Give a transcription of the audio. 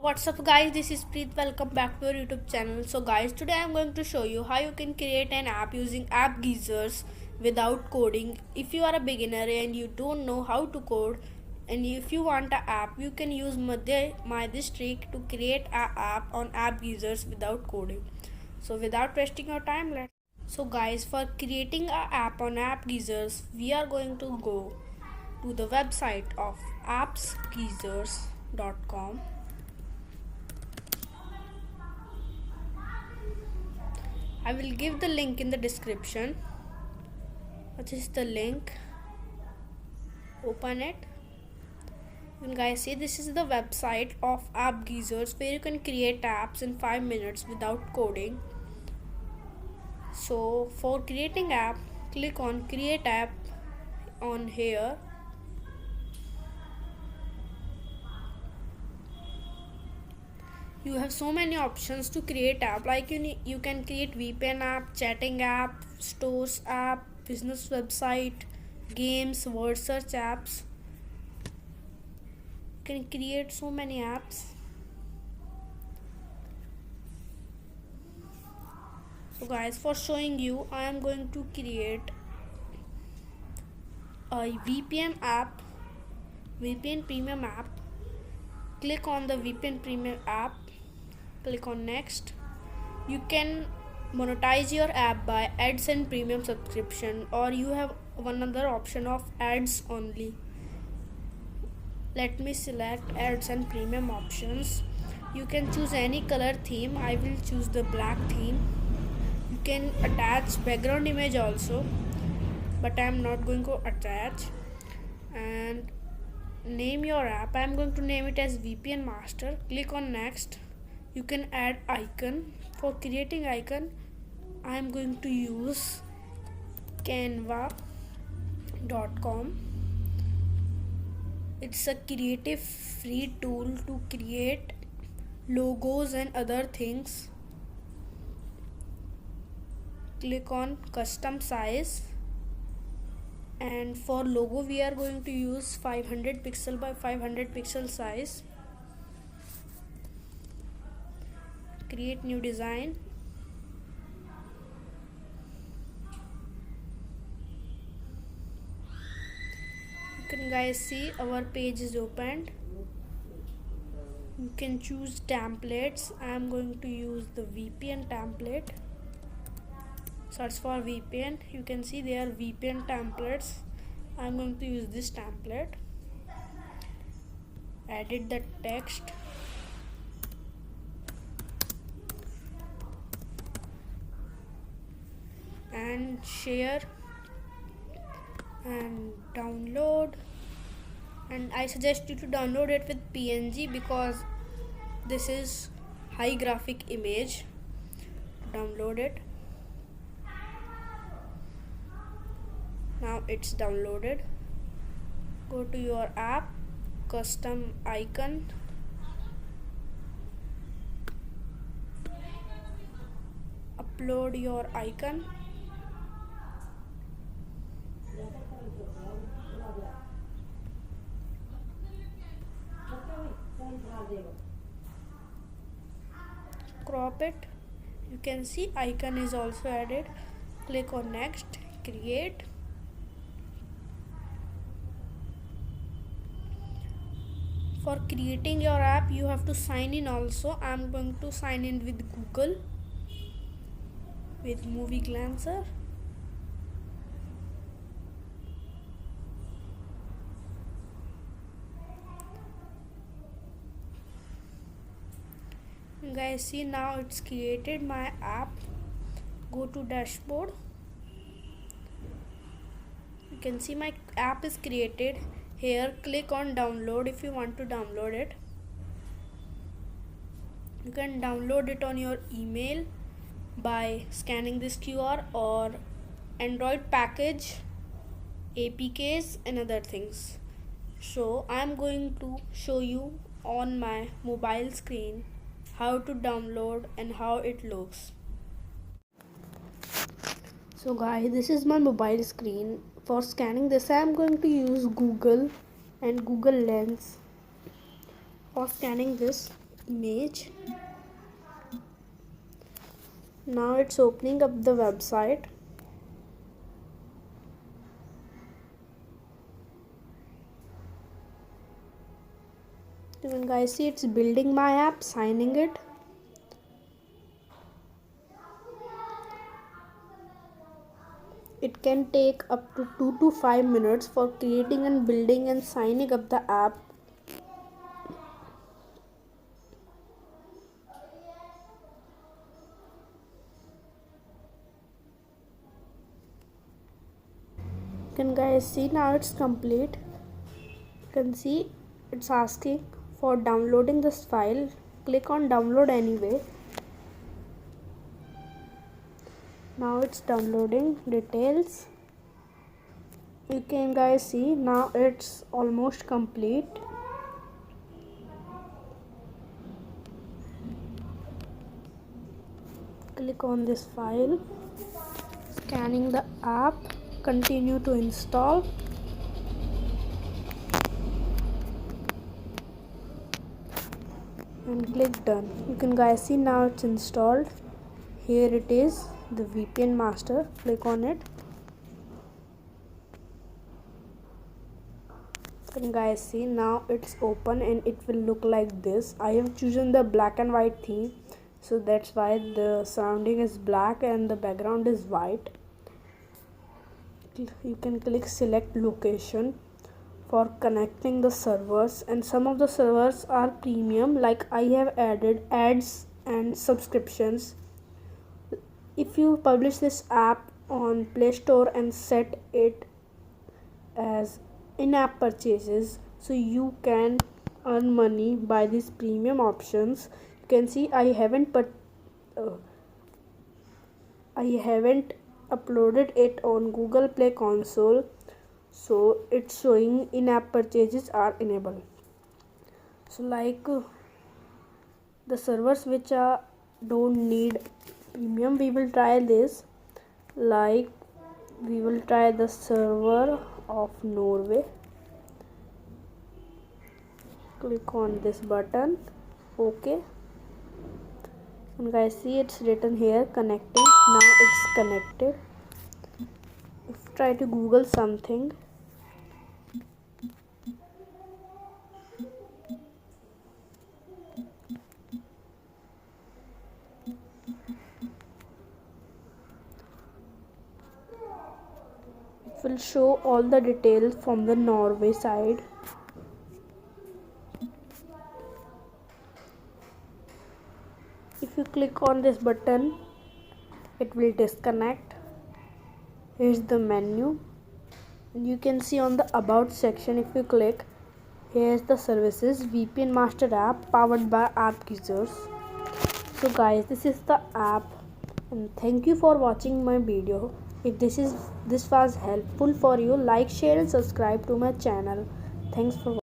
What's up guys, this is Preet. Welcome back to our YouTube channel. So guys, today I'm going to show you how you can create an app using App Geezers without coding. If you are a beginner and you don't know how to code, and if you want an app, you can use my this trick to create an app on App Geezers without coding. So without wasting your time, let's. So guys, for creating an app on App Geezers, we are going to go to the website of appsgeezers.com. I will give the link in the description. What is the link? Open it. You can guys see this is the website of App Geezers where you can create apps in 5 minutes without coding. So for creating app, click on create app on here. You have so many options to create app, like you can create VPN app, chatting app, stores app, business website, games, word search apps. You can create so many apps. So guys, for showing you, I am going to create a VPN app, VPN premium app. Click on the VPN premium app, click on next. You can monetize your app by ads and premium subscription, or you have one other option of ads only. Let me select ads and premium options. You can choose any color theme. I will choose the black theme. You can attach background image also, but I am not going to attach. And name your app. I am going to name it as VPN Master. Click on next. You can add icon. For creating icon, I am going to use canva.com. It's a creative free tool to create logos and other things. Click on custom size, and for logo we are going to use 500 pixel by 500 pixel size. Create new design. You can guys see our page is opened. You can choose templates. I am going to use the VPN template. Search for VPN. You can see there are VPN templates. I am going to use this template. Edit the text. And share and download, and I suggest you to download it with PNG because this is high graphic image. Download it. Now it's downloaded. Go to your app, custom icon, upload your icon. Crop it. You can see icon is also added. Click on next, create. For creating your app, you have to sign in also. I am going to sign in with Google, with Movie Glancer. Guys, see now it's created my app. Go to dashboard. You can see my app is created. Here click on download if you want to download it. You can download it on your email by scanning this QR, or Android package, APKs and other things. So I am going to show you on my mobile screen how to download and how it looks. So guys, this is my mobile screen. For scanning this, I am going to use Google and Google Lens for scanning this. image. Now it's opening up the website. You can guys see it's building my app, signing it. It can take up to 2 to 5 minutes for creating and building and signing up the app. You can guys see now it's complete. You can see it's asking for downloading this file. Click on download anyway. Now it's downloading details. You can guys see now it's almost complete. Click on this file, scanning the app, continue to install. And click done. You can guys see now it's installed. Here it is, the VPN master. Click on it. You can guys see now it's open and it will look like this. I have chosen the black and white theme, so that's why the surrounding is black and the background is white. You can click select location for connecting the servers, and some of the servers are premium, like I have added ads and subscriptions. If you publish this app on Play Store and set it as in-app purchases, so you can earn money by these premium options. You can see I haven't uploaded it on Google Play Console, so it's showing in-app purchases are enabled. So like the servers which don't need premium, we will try this. Like we will try the server of Norway. Click on this button, okay, and guys see it's written here connecting. Now it's connected. If try to Google something, it will show all the details from the Norway side. If you click on this button, it will disconnect. Here's the menu, and you can see on the about section, if you click, here's the services, VPN Master app powered by AppGeezers. So guys, this is the app, and thank you for watching my video. If this was helpful for you, like, share and subscribe to my channel. Thanks for watching.